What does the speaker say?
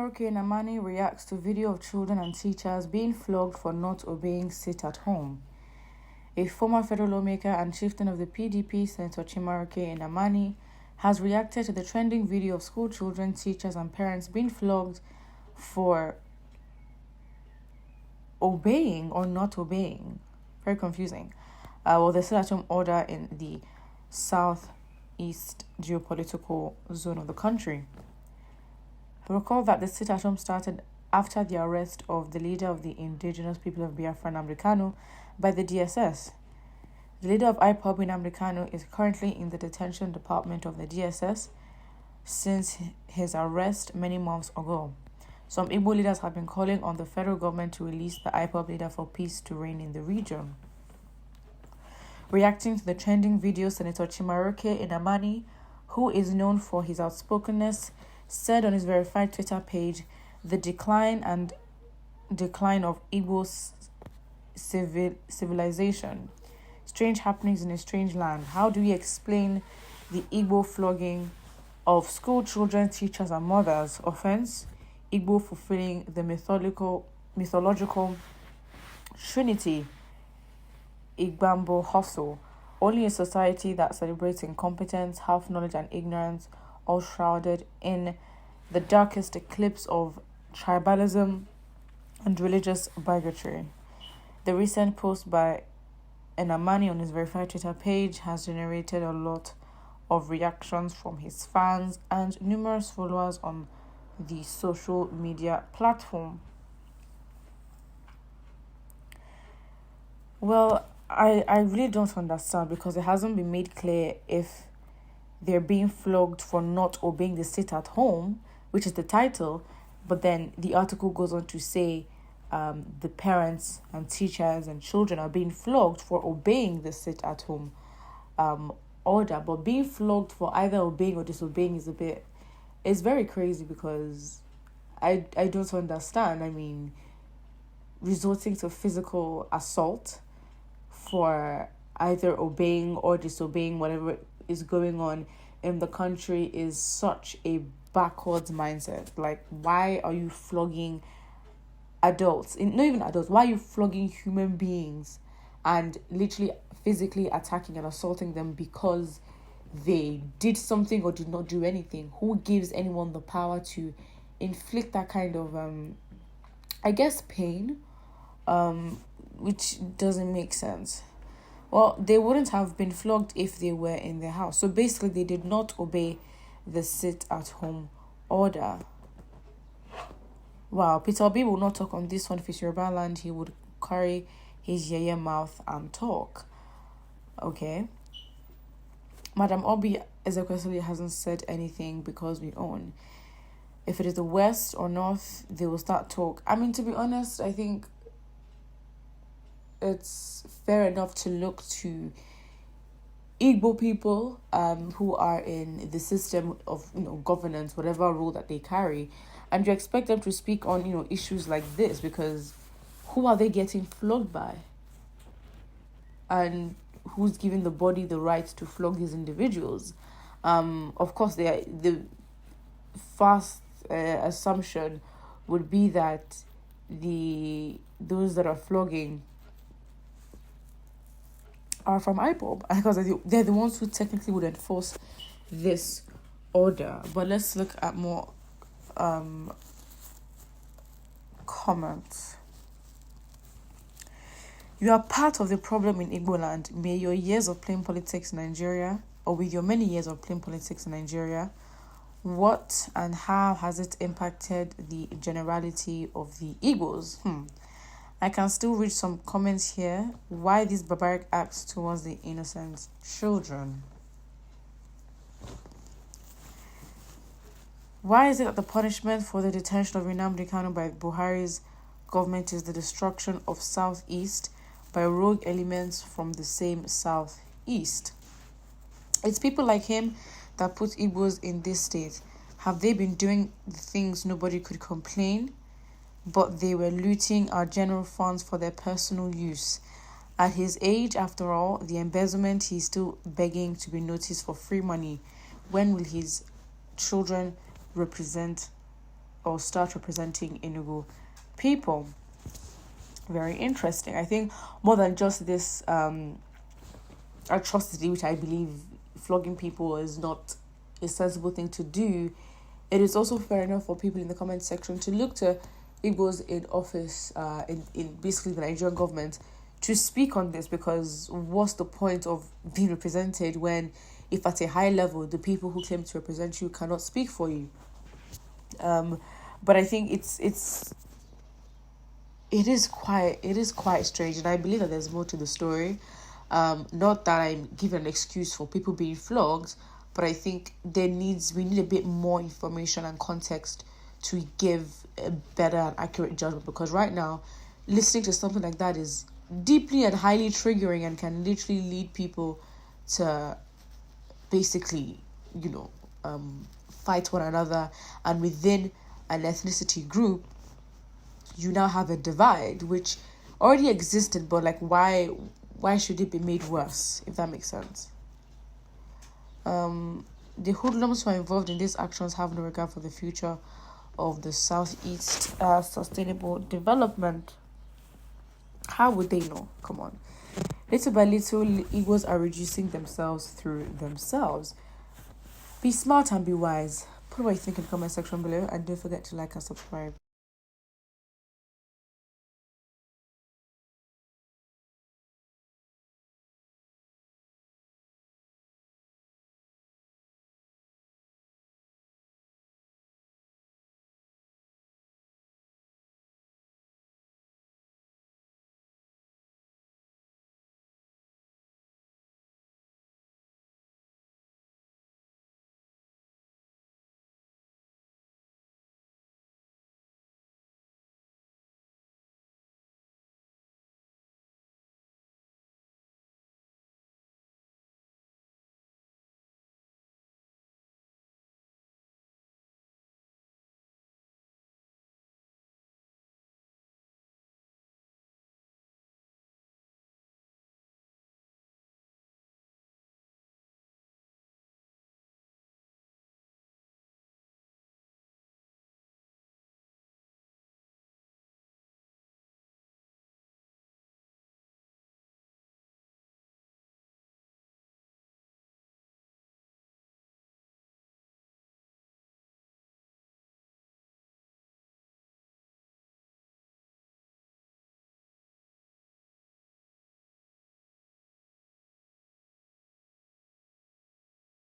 Chimaroke Namani reacts to video of children and teachers being flogged for not obeying sit at home. A former federal lawmaker and chieftain of the PDP, Senator Chimaroke Namani, has reacted to the trending video of school children, teachers, and parents being flogged for obeying or not obeying. Very confusing. The sit-at-home order in the southeast geopolitical zone of the country. Recall that the sit-at-home started after the arrest of the leader of the indigenous people of Biafra, Nnamdi Kanu, by the DSS. The leader of Ipob, Nnamdi Kanu, is currently in the detention department of the DSS since his arrest many months ago. Some Igbo leaders have been calling on the federal government to release the Ipob leader for peace to reign in the region. Reacting to the trending video, Senator Chimaroke Namani, who is known for his outspokenness, said on his verified Twitter page, "The decline of Igbo civilization. Strange happenings in a strange land. How do we explain the Igbo flogging of school children, teachers, and mothers? Offense, Igbo fulfilling the mythological trinity, Igbambo hustle. Only a society that celebrates incompetence, half-knowledge, and ignorance, all shrouded in the darkest eclipse of tribalism and religious bigotry." The recent post by Namani on his verified Twitter page has generated a lot of reactions from his fans and numerous followers on the social media platform. Well, I really don't understand, because it hasn't been made clear if they're being flogged for not obeying the sit at home, which is the title, but then the article goes on to say the parents and teachers and children are being flogged for obeying the sit at home order. But being flogged for either obeying or disobeying is very crazy, because I don't understand. I mean, resorting to physical assault for either obeying or disobeying whatever is going on in the country is such a backwards mindset. Like, why are you flogging adults? Not even adults. Why are you flogging human beings and literally physically attacking and assaulting them because they did something or did not do anything? Who gives anyone the power to inflict that kind of pain, which doesn't make sense. Well, they wouldn't have been flogged if they were in their house. So basically, they did not obey the sit-at-home order. Wow, Peter Obi will not talk on this one. If it's Yoruba land, he would carry his yeye mouth and talk. Okay. Madam Obi Ezekwesili hasn't said anything because we own. If it is the West or North, they will start talk. I mean, to be honest, I think it's fair enough to look to Igbo people who are in the system of governance, whatever role that they carry, and you expect them to speak on issues like this, because who are they getting flogged by? And who's giving the body the right to flog these individuals? Of course, the fast assumption would be that those that are flogging are from Ipob, because they're the ones who technically would enforce this order. But let's look at more comments. You are part of the problem in Igbo land. May your years of playing politics in Nigeria, or with your many years of playing politics in Nigeria, what and how has it impacted the generality of the Igbos? I can still read some comments here. Why these barbaric acts towards the innocent children? Why is it that the punishment for the detention of Nnamdi Kanu by Buhari's government is the destruction of Southeast by rogue elements from the same Southeast? It's people like him that put Igbos in this state. Have they been doing the things nobody could complain? But they were looting our general funds for their personal use. At his age, after all, the embezzlement, he's still begging to be noticed for free money. When will his children represent or start representing Enugu people. Very interesting. I think more than just this atrocity, which I believe flogging people is not a sensible thing to do, it is also fair enough for people in the comment section to look to Igbos in office, in basically the Nigerian government, to speak on this, because what's the point of being represented when, if at a high level, the people who claim to represent you cannot speak for you? But I think it is quite strange, and I believe that there's more to the story. Not that I'm giving an excuse for people being flogged, but I think we need a bit more information and context to give a better and accurate judgment, because right now, listening to something like that is deeply and highly triggering and can literally lead people to basically, fight one another. And within an ethnicity group, you now have a divide, which already existed, but like, why should it be made worse, if that makes sense? The hoodlums who are involved in these actions have no regard for the future of the Southeast sustainable development. How would they know? Come on. Little by little, Igbos are reducing themselves through themselves. Be smart and be wise. Put what you think in the comment section below, and don't forget to like and subscribe.